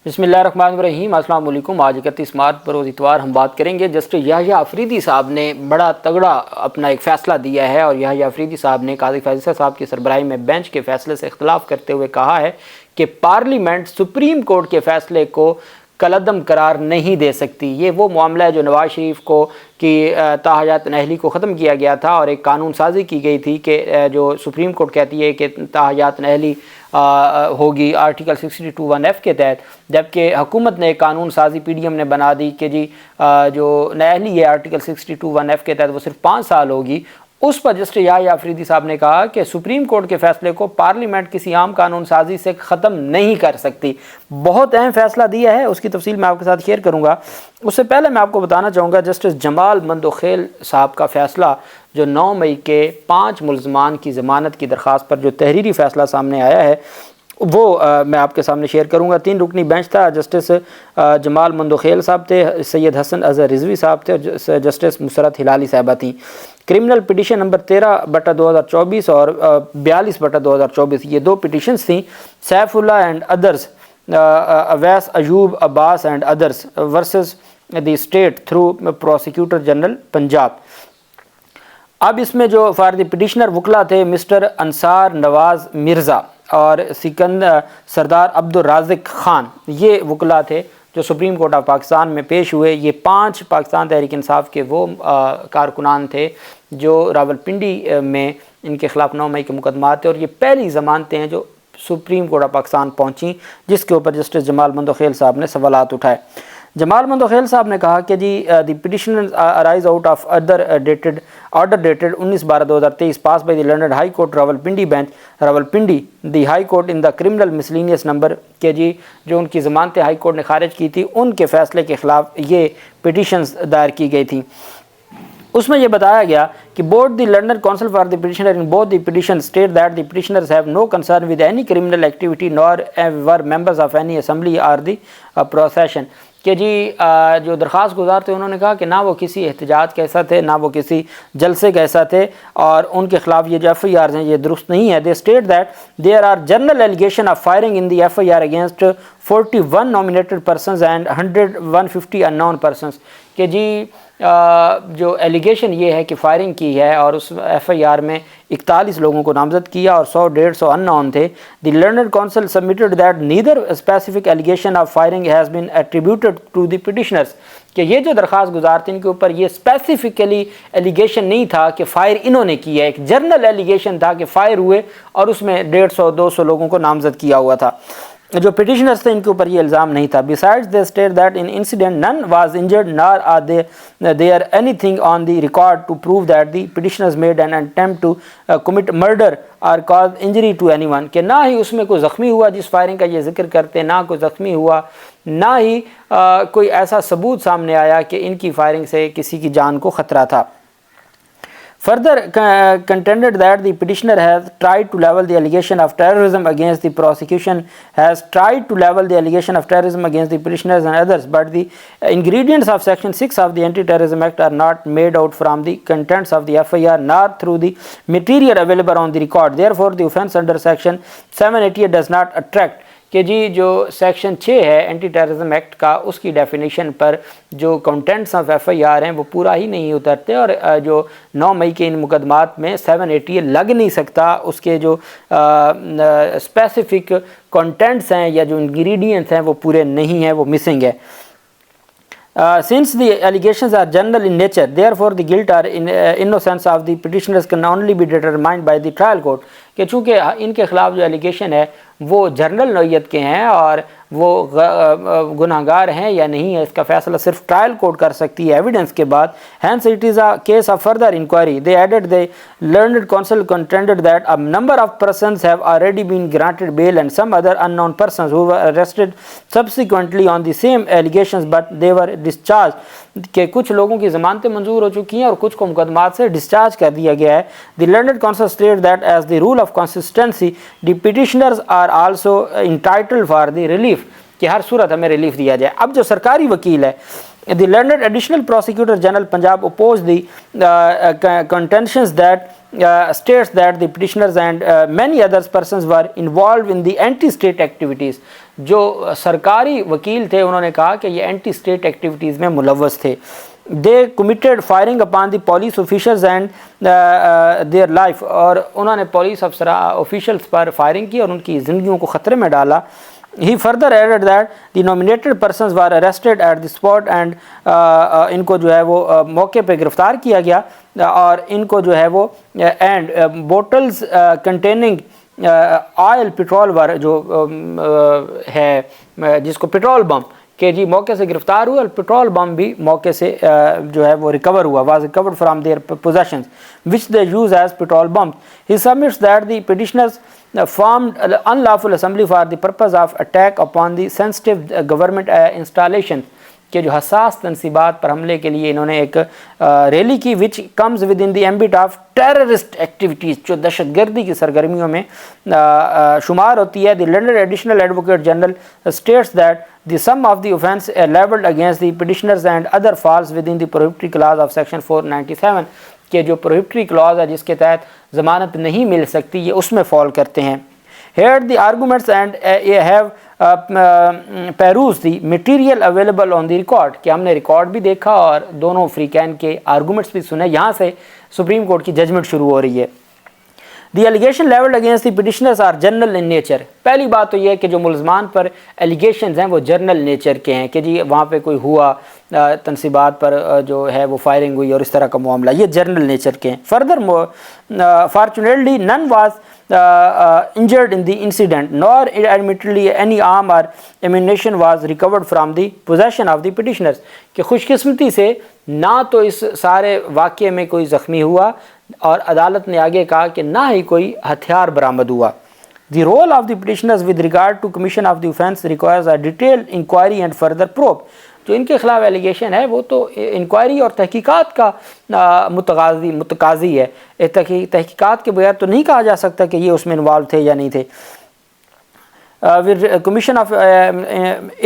بسم اللہ الرحمن الرحیم۔ السلام علیکم۔ آج 31 مارچ بروز اتوار ہم بات کریں گے جسٹس یحییٰ آفریدی صاحب نے بڑا تگڑا اپنا ایک فیصلہ دیا ہے، اور یحییٰ آفریدی صاحب نے قاضی فیصل صاحب کی سربراہی میں بینچ کے فیصلے سے اختلاف کرتے ہوئے کہا ہے کہ پارلیمنٹ سپریم کورٹ کے فیصلے کو کالعدم قرار نہیں دے سکتی۔ یہ وہ معاملہ ہے جو نواز شریف کو کی تاحیات نااہلی کو ختم کیا گیا تھا، اور ایک قانون سازی کی گئی تھی کہ جو سپریم کورٹ کہتی ہے کہ تاحیات نااہلی ہوگی آرٹیکل 62(1)F کے تحت، جبکہ حکومت نے ایک قانون سازی پی ڈی ایم نے بنا دی کہ جی جو نااہلی ہے آرٹیکل 62(1)F کے تحت وہ صرف 5 سال ہوگی۔ اس پر جسٹس یحییٰ آفریدی صاحب نے کہا کہ سپریم کورٹ کے فیصلے کو پارلیمنٹ کسی عام قانون سازی سے ختم نہیں کر سکتی۔ بہت اہم فیصلہ دیا ہے، اس کی تفصیل میں آپ کے ساتھ شیئر کروں گا۔ اس سے پہلے میں آپ کو بتانا چاہوں گا جسٹس جمال مندوخیل صاحب کا فیصلہ جو 9 مئی کے 5 ملزمان کی ضمانت کی درخواست پر جو تحریری فیصلہ سامنے آیا ہے وہ میں آپ کے سامنے شیئر کروں گا۔ 3 رکنی بینچ تھا، جسٹس جمال مندوخیل صاحب تھے، سید حسن اظہر رضوی صاحب تھے، اور جسٹس مسرت ہلالی صاحبہ تھیں۔ کرمنل پٹیشن نمبر 13/2024 اور 42/2024 یہ 2 پٹیشنز تھیں، Saifullah and others, Awais Ayub Abbas and others versus the state through prosecutor general Punjab. اب اس میں جو فار دی پٹیشنر وکلا تھے مسٹر انصار نواز مرزا اور سردار عبدالرازق خان، یہ وکلا تھے جو سپریم کورٹ آف پاکستان میں پیش ہوئے۔ یہ 5 پاکستان تحریک انصاف کے وہ کارکنان تھے جو راولپنڈی میں ان کے خلاف 9 مئی کے مقدمات تھے، اور یہ پہلی ضمانتیں ہیں جو سپریم کورٹ آف پاکستان پہنچیں، جس کے اوپر جسٹس جمال مندوخیل صاحب نے سوالات اٹھائے۔ جمال مندوخیل صاحب نے کہا کہ جی the petition arise out of order dated 19/12/2023 pass by the London high court Rawalpindi bench Rawalpindi the high court in the criminal miscellaneous number, کہ جی جو ان کی ضمانتیں ہائی کورٹ نے خارج کی تھی ان کے فیصلے کے خلاف یہ پٹیشنز دائر کی گئی تھیں۔ اس میں یہ بتایا گیا کہ board the London council for the petitioner in both the petition state that the petitioners have no concern with any criminal activity nor were members of any assembly or the procession, کہ جی جو درخواست گزار تھے انہوں نے کہا کہ نہ وہ کسی احتجاج کا حصہ تھے، نہ وہ کسی جلسے کا حصہ تھے، اور ان کے خلاف یہ جو ایف آئی آرز ہیں یہ درست نہیں ہے۔ They state that there are general allegation of firing in the F I R against 41 nominated persons and 150 unknown persons, کہ جی جو ایلیگیشن یہ ہے کہ فائرنگ کی ہے، اور اس ایف آئی آر میں 41 لوگوں کو نامزد کیا اور 100-150 ان نون تھے۔ The London council submitted that neither specific allegation of firing has been attributed to the petitioners, کہ یہ جو درخواست گزار تھے ان کے اوپر یہ اسپیسیفکلی ایلیگیشن نہیں تھا کہ فائر انہوں نے کیا ہے، ایک جنرل ایلیگیشن تھا کہ فائر ہوئے اور اس میں 150-200 لوگوں کو نامزد کیا ہوا تھا۔ جو پٹیشنرز تھے ان کے اوپر یہ الزام نہیں تھا۔ Besides they state that in incident none was injured nor are there anything on the record to prove that the petitioners made an attempt to commit murder or cause injury to anyone، کہ نہ ہی اس میں کوئی زخمی ہوا جس firing کا یہ ذکر کرتے، نہ کوئی زخمی ہوا، نہ ہی کوئی ایسا ثبوت سامنے آیا کہ ان کی فائرنگ سے کسی کی جان کو خطرہ تھا۔ Further contended that the petitioner has tried to level the allegation of terrorism against the prosecution, has tried to level the allegation of terrorism against the petitioners and others, but the ingredients of Section 6 of the Anti-Terrorism Act are not made out from the contents of the FIR nor through the material available on the record. Therefore, the offence under Section 788 does not attract، کہ جی جو section 6 ہے anti terrorism act کا، اس کی definition پر جو contents of F I R ہیں وہ پورا ہی نہیں اترتے، اور جو 9 مئی کے ان مقدمات میں 788 لگ نہیں سکتا، اس کے جو اسپیسیفک کنٹینٹس ہیں یا جو انگریڈینٹس ہیں وہ پورے نہیں ہیں، وہ مسنگ ہے۔ Since the allegations are general in nature, therefore the guilt or innocence of the petitioners can only be determined by the trial court، کہ چونکہ ان کے خلاف جو ایلیگیشن ہے وہ جنرل نوعیت کے ہیں اور وہ گناہگار ہیں یا نہیں ہے، اس کا فیصلہ صرف ٹرائل کورٹ کر سکتی ہے ایویڈنس کے بعد۔ Hence it is a case of further inquiry. They added the learned counsel contended that a number of persons have already been granted bail and some other unknown persons who were arrested subsequently on the same allegations but they were discharged، کہ کچھ لوگوں کی ضمانتیں منظور ہو چکی ہیں اور کچھ کو مقدمات سے ڈسچارج کر دیا گیا ہے۔ The learned counsel stated that as the rule of consistency the petitioners are also entitled for the relief، کہ ہر صورت ہمیں ریلیف دیا جائے۔ اب جو سرکاری وکیل ہے the learned additional prosecutor general Punjab opposed the contentions that states that the petitioners and many other persons were involved in the anti-state activities، جو سرکاری وکیل تھے انہوں نے کہا کہ یہ اینٹی اسٹیٹ ایکٹیویٹیز میں ملوث تھے. They committed firing upon the police officials and their life, اور انہوں نے پولیس آفیشلز پر فائرنگ کی اور ان کی زندگیوں کو خطرے میں ڈالا. He further added that the nominated persons were arrested at the spot and ان کو جو ہے وہ موقع پہ گرفتار کیا گیا, اور ان کو جو ہے وہ and bottles containing oil petrol جو ہے جس کو پیٹرول بم کہ جی موقع سے گرفتار ہوئے, اور پیٹرول بم بھی موقع سے جو ہے وہ ریکور ہوا, was recovered from their possessions which they use as petrol bombs. He submits that the petitioners formed unlawful assembly for the purpose of attack upon the sensitive government installations کہ جو حساس تنصیبات پر حملے کے لیے انہوں نے ایک ریلی کی, which comes within the ambit of terrorist activities جو دہشت گردی کی سرگرمیوں میں شمار ہوتی ہے. The London Additional Advocate General states that the sum of the offence leveled against the petitioners and other falls within the prohibitory clause of section 497 کہ جو prohibitory clause ہے جس کے تحت ضمانت نہیں مل سکتی, یہ اس میں فال کرتے ہیں. Here the arguments and have perused the material available on the record کہ ہم نے ریکارڈ بھی دیکھا اور دونوں فریقین کے آرگومنٹس بھی سنے. یہاں سے سپریم کورٹ کی ججمنٹ شروع ہو رہی ہے. The allegation leveled against the petitioners are general in nature. پہلی بات تو یہ ہے کہ جو ملزمان پر ایلیگیشنز ہیں وہ جرنل نیچر کے ہیں کہ جی وہاں پہ کوئی ہوا تنصیبات پر جو ہے وہ فائرنگ ہوئی اور اس طرح کا معاملہ, یہ جرنل نیچر کے ہیں. Furthermore, fortunately none was injured in the incident nor admittedly any arm or ammunition was recovered from the possession of the petitioners کہ خوش قسمتی سے نہ تو اس سارے واقعے میں کوئی زخمی ہوا, اور عدالت نے آگے کہا کہ نہ ہی کوئی ہتھیار برآمد ہوا. The role of the petitioners with regard to commission of the offence requires a detailed inquiry and further probe. جو ان کے خلاف ایلیگیشن ہے وہ تو انکوائری اور تحقیقات کا متقاضی ہے. تحقیقات کے بغیر تو نہیں کہا جا سکتا کہ یہ اس میں انوالو تھے یا نہیں تھے. Commission of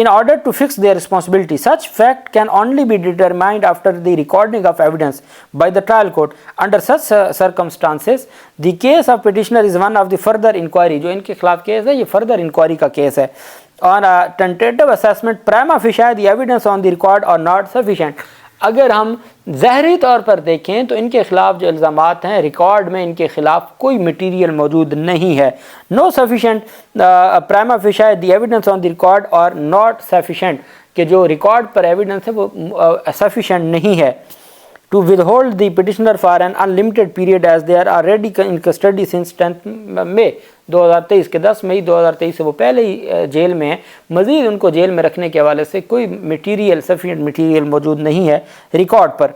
in order to fix their responsibility, such fact can only be determined after the recording of evidence by the trial court. Under such circumstances, the case of petitioner is one of the further inquiry. جو ان کے خلاف case ہے یہ further inquiry کا case ہے. On a tentative assessment, prima facie the evidence on the record are not sufficient. اگر ہم ظاہری طور پر دیکھیں تو ان کے خلاف جو الزامات ہیں ریکارڈ میں ان کے خلاف کوئی مٹیریل موجود نہیں ہے. No sufficient prima facie the evidence on the record اور ناٹ سفیشینٹ کہ جو ریکارڈ پر ایویڈنس ہے وہ سفیشینٹ نہیں ہے. To withhold the petitioner for an unlimited period as they are already in custody since 10 May 2023 کے 10 May 2023 سے وہ پہلے ہی جیل میں ہیں. مزید ان کو جیل میں رکھنے کے حوالے سے کوئی مٹیریل سفیشینٹ مٹیریل موجود نہیں ہے record per.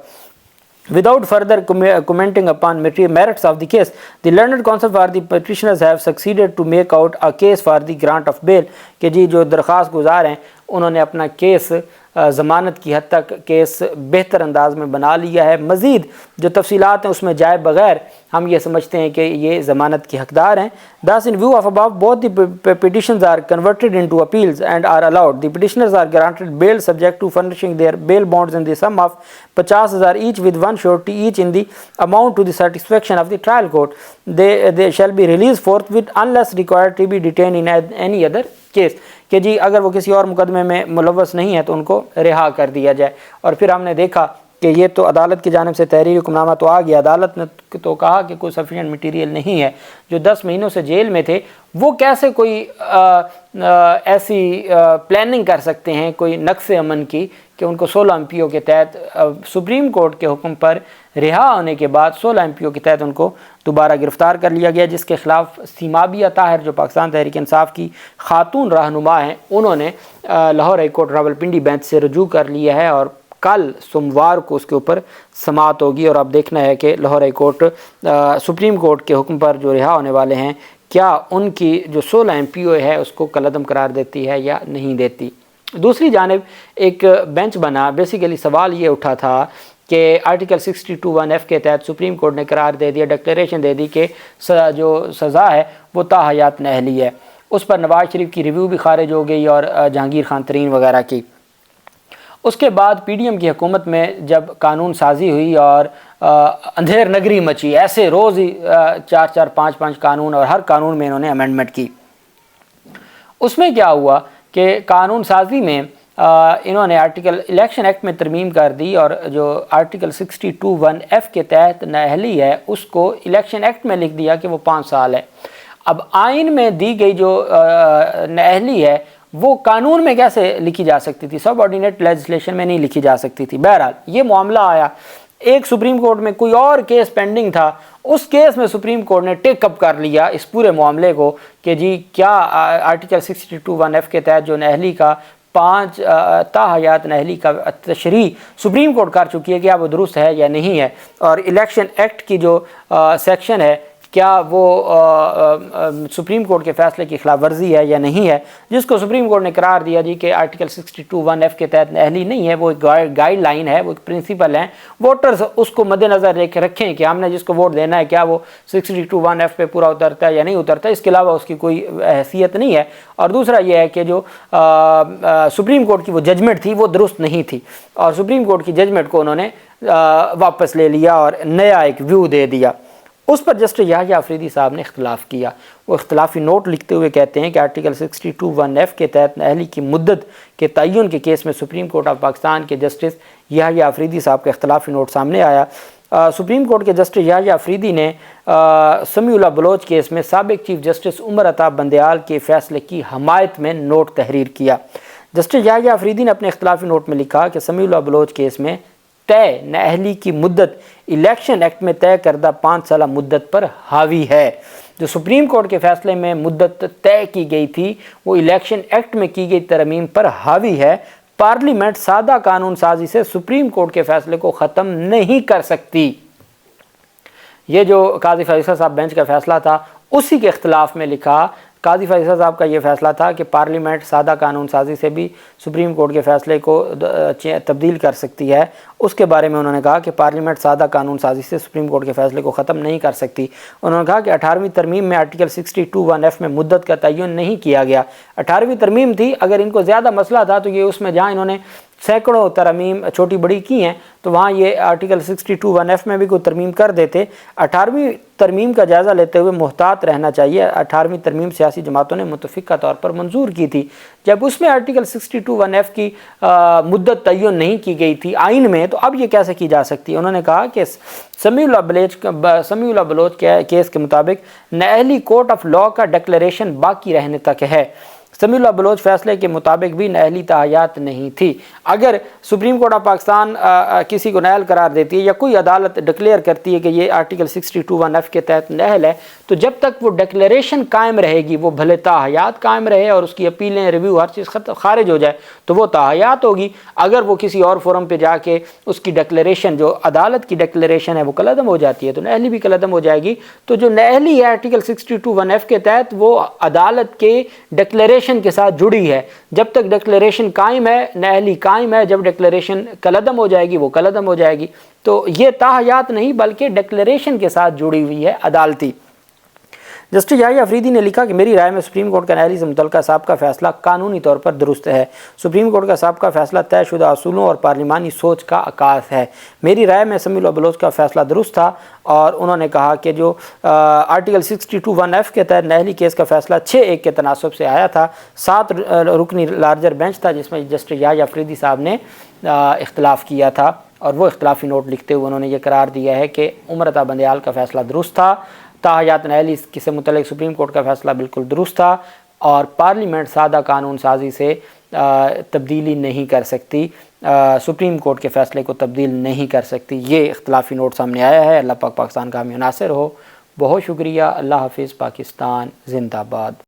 Without further commenting upon merits of the case, the learned counsel for the petitioners have succeeded to make out a case for the grant of bail کہ جی جو درخواست گزار ہیں انہوں نے اپنا کیس ضمانت کی حد تک کیس بہتر انداز میں بنا لیا ہے. مزید جو تفصیلات ہیں اس میں جائے بغیر ہم یہ سمجھتے ہیں کہ یہ ضمانت کے حقدار ہیں. Thus in view of above, both the petitions are converted into appeals and are allowed. The petitioners are granted bail subject to furnishing their bail bonds in the sum of 50,000 each with one surety each in the amount to the satisfaction of the trial court. They shall be released forthwith unless required to be detained in any other case کہ جی اگر وہ کسی اور مقدمے میں ملوث نہیں ہے تو ان کو رہا کر دیا جائے. اور پھر ہم نے دیکھا کہ یہ تو عدالت کی جانب سے تحریری حکم نامہ تو آ گیا, عدالت نے تو کہا کہ کوئی سفیشینٹ مٹیریل نہیں ہے. جو 10 مہینوں سے جیل میں تھے وہ کیسے کوئی ایسی پلاننگ کر سکتے ہیں کوئی نقص امن کی کہ ان کو 16 MPO کے تحت سپریم کورٹ کے حکم پر رہا ہونے کے بعد 16 MPO کے تحت ان کو دوبارہ گرفتار کر لیا گیا, جس کے خلاف سیما بیہ طاہر جو پاکستان تحریک انصاف کی خاتون رہنما ہیں انہوں نے Lahore high court Rawalpindi bench سے رجوع کر لیا ہے اور کل سوموار کو اس کے اوپر سماعت ہوگی. اور اب دیکھنا ہے کہ Lahore high court supreme court کے حکم پر جو رہا ہونے والے ہیں کیا ان کی جو 16 MPO ہے اس کو کالعدم قرار دیتی ہے یا نہیں دیتی. دوسری جانب ایک بینچ بنا, بیسیکلی سوال یہ اٹھا تھا کہ آرٹیکل 62(1)(f) کے تحت سپریم کورٹ نے قرار دے دیا, ڈکلیریشن دے دی کہ جو سزا ہے وہ تا حیات نااہلی ہے. اس پر نواز شریف کی ریویو بھی خارج ہو گئی اور جہانگیر خان ترین وغیرہ کی. اس کے بعد PDM کی حکومت میں جب قانون سازی ہوئی اور اندھیر نگری مچی, ایسے روز ہی 4-4 5-5 قانون اور ہر قانون میں انہوں نے امینڈمنٹ کی. اس میں کیا ہوا کہ قانون سازی میں انہوں نے الیکشن ایکٹ میں ترمیم کر دی اور جو آرٹیکل 62(1)(f) کے تحت نااہلی ہے اس کو الیکشن ایکٹ میں لکھ دیا کہ وہ 5 سال ہے۔ اب آئین میں دی گئی جو نااہلی ہے وہ قانون میں کیسے لکھی جا سکتی تھی؟ سب آرڈینیٹ لیجسلیشن میں نہیں لکھی جا سکتی تھی۔ بہرحال یہ معاملہ آیا، ایک سپریم کورٹ میں کوئی اور کیس پینڈنگ تھا، اس کیس میں سپریم کورٹ نے ٹیک اپ کر لیا اس پورے معاملے کو کہ جی کیا آرٹیکل 62(1)(f) کے تحت جو نااہلی کا 5 تاحیات نااہلی کا تشریح سپریم کورٹ کر چکی ہے کیا وہ درست ہے یا نہیں ہے، اور الیکشن ایکٹ کی جو سیکشن ہے کیا وہ سپریم کورٹ کے فیصلے کی خلاف ورزی ہے یا نہیں ہے، جس کو سپریم کورٹ نے قرار دیا جی کہ آرٹیکل 62(1)(f) کے تحت نااہلی نہیں ہے، وہ ایک گائیڈ لائن ہے، وہ ایک پرنسپل ہے، ووٹرز اس کو مد نظر رکھیں کہ ہم نے جس کو ووٹ دینا ہے کیا وہ 62(1)(f) پہ پورا اترتا ہے یا نہیں اترتا ہے، اس کے علاوہ اس کی کوئی حیثیت نہیں ہے۔ اور دوسرا یہ ہے کہ جو سپریم کورٹ کی وہ ججمنٹ تھی وہ درست نہیں تھی، اور سپریم کورٹ کی ججمنٹ کو انہوں نے واپس لے لیا اور نیا ایک ویو دے دیا۔ اس پر جسٹس یحییٰ افریدی صاحب نے اختلاف کیا، وہ اختلافی نوٹ لکھتے ہوئے کہتے ہیں کہ آرٹیکل 62(1)(f) کے تحت نااہلی کی مدت کے تعین کے کیس میں سپریم کورٹ آف پاکستان کے جسٹس یحییٰ افریدی صاحب کا اختلافی نوٹ سامنے آیا۔ سپریم کورٹ کے جسٹس یحییٰ افریدی نے سمیع اللہ بلوچ کیس میں سابق چیف جسٹس عمر عطا بندیال کے فیصلے کی حمایت میں نوٹ تحریر کیا۔ جسٹس یحییٰ افریدی نے اپنے اختلافی نوٹ میں لکھا کہ سمیع اللہ بلوچ کیس میں طے نااہلی کی مدت الیکشن ایکٹ میں طے کردہ 5 سالہ مدت پر حاوی ہے۔ جو سپریم کورٹ کے فیصلے میں مدت طے کی گئی تھی وہ الیکشن ایکٹ میں کی گئی ترمیم پر حاوی ہے۔ پارلیمنٹ سادہ قانون سازی سے سپریم کورٹ کے فیصلے کو ختم نہیں کر سکتی۔ یہ جو قاضی فیصل صاحب بینچ کا فیصلہ تھا اسی کے اختلاف میں لکھا، قاضی فیصل صاحب کا یہ فیصلہ تھا کہ پارلیمنٹ سادہ قانون سازی سے بھی سپریم کورٹ کے فیصلے کو تبدیل کر سکتی ہے۔ اس کے بارے میں انہوں نے کہا کہ پارلیمنٹ سادہ قانون سازی سے سپریم کورٹ کے فیصلے کو ختم نہیں کر سکتی۔ انہوں نے کہا کہ 18ویں ترمیم میں آرٹیکل 62(1)(f) میں مدت کا تعین نہیں کیا گیا۔ 18ویں ترمیم تھی، اگر ان کو زیادہ مسئلہ تھا تو یہ اس میں جہاں انہوں نے سینکڑوں ترمیم چھوٹی بڑی کی ہیں تو وہاں یہ آرٹیکل 62(1)(f) میں بھی کوئی ترمیم کر دیتے۔ 18ویں ترمیم کا جائزہ لیتے ہوئے محتاط رہنا چاہیے۔ 18ویں ترمیم سیاسی جماعتوں نے متفقہ طور پر منظور کی تھی۔ جب اس میں آرٹیکل 62(1)(f) کی مدت تعین نہیں کی گئی تھی آئین میں تو اب یہ کیسے کی جا سکتی ہے؟ انہوں نے کہا کہ سمیع اللہ بلوچ کیس کے مطابق نااہلی کورٹ آف لاء کا ڈکلیریشن باقی رہنے تک ہے۔ سمیع اللہ بلوچ فیصلے کے مطابق بھی نااہلی تاحیات نہیں تھی۔ اگر سپریم کورٹ آف پاکستان کسی کو نااہل قرار دیتی ہے یا کوئی عدالت ڈکلیئر کرتی ہے کہ یہ آرٹیکل 62(1)(f) کے تحت نااہل ہے تو جب تک وہ ڈکلیریشن قائم رہے گی، وہ بھلے تاحیات قائم رہے اور اس کی اپیلیں ریویو ہر چیز خارج ہو جائے تو وہ تاحیات ہوگی۔ اگر وہ کسی اور فورم پہ جا کے اس کی ڈکلیریشن جو عدالت کی ڈکلیریشن ہے وہ کالعدم ہو جاتی ہے تو نااہلی بھی کالعدم ہو جائے گی۔ تو جو نااہلی ہے آرٹیکل 62(1)(f) کے تحت وہ عدالت کے ڈکلیریشن کے ساتھ جڑی ہے۔ جب تک ڈکلیریشن قائم ہے نااہلی قائم ہے، جب ڈکلیریشن کالعدم ہو جائے گی وہ کالعدم ہو جائے گی۔ تو یہ تاحیات نہیں بلکہ ڈکلیریشن کے ساتھ جڑی ہوئی ہے عدالتی۔ جسٹس یحییٰ افریدی نے لکھا کہ میری رائے میں سپریم کورٹ کا نااہلی سے متعلقہ سابقہ فیصلہ قانونی طور پر درست ہے۔ سپریم کورٹ کا سابقہ فیصلہ طے شدہ اصولوں اور پارلیمانی سوچ کا عکاس ہے۔ میری رائے میں سمیع اللہ بلوچ کا فیصلہ درست تھا، اور انہوں نے کہا کہ جو آرٹیکل 62(1)(f) کے تحت نااہلی کیس کا فیصلہ 6-1 کے تناسب سے آیا تھا۔ 7 رکنی لارجر بینچ تھا جس میں جسٹس یحییٰ افریدی صاحب نے اختلاف کیا تھا، اور وہ اختلافی نوٹ لکھتے ہوئے انہوں نے یہ قرار دیا ہے کہ عمر عطا بندیال کا فیصلہ درست تھا، تاحیات نااہلی سے متعلق سپریم کورٹ کا فیصلہ بالکل درست تھا، اور پارلیمنٹ سادہ قانون سازی سے تبدیلی نہیں کر سکتی، سپریم کورٹ کے فیصلے کو تبدیل نہیں کر سکتی۔ یہ اختلافی نوٹ سامنے آیا ہے۔ اللہ پاک پاکستان کا حامی و ناصر ہو۔ بہت شکریہ۔ اللہ حافظ۔ پاکستان زندہ باد۔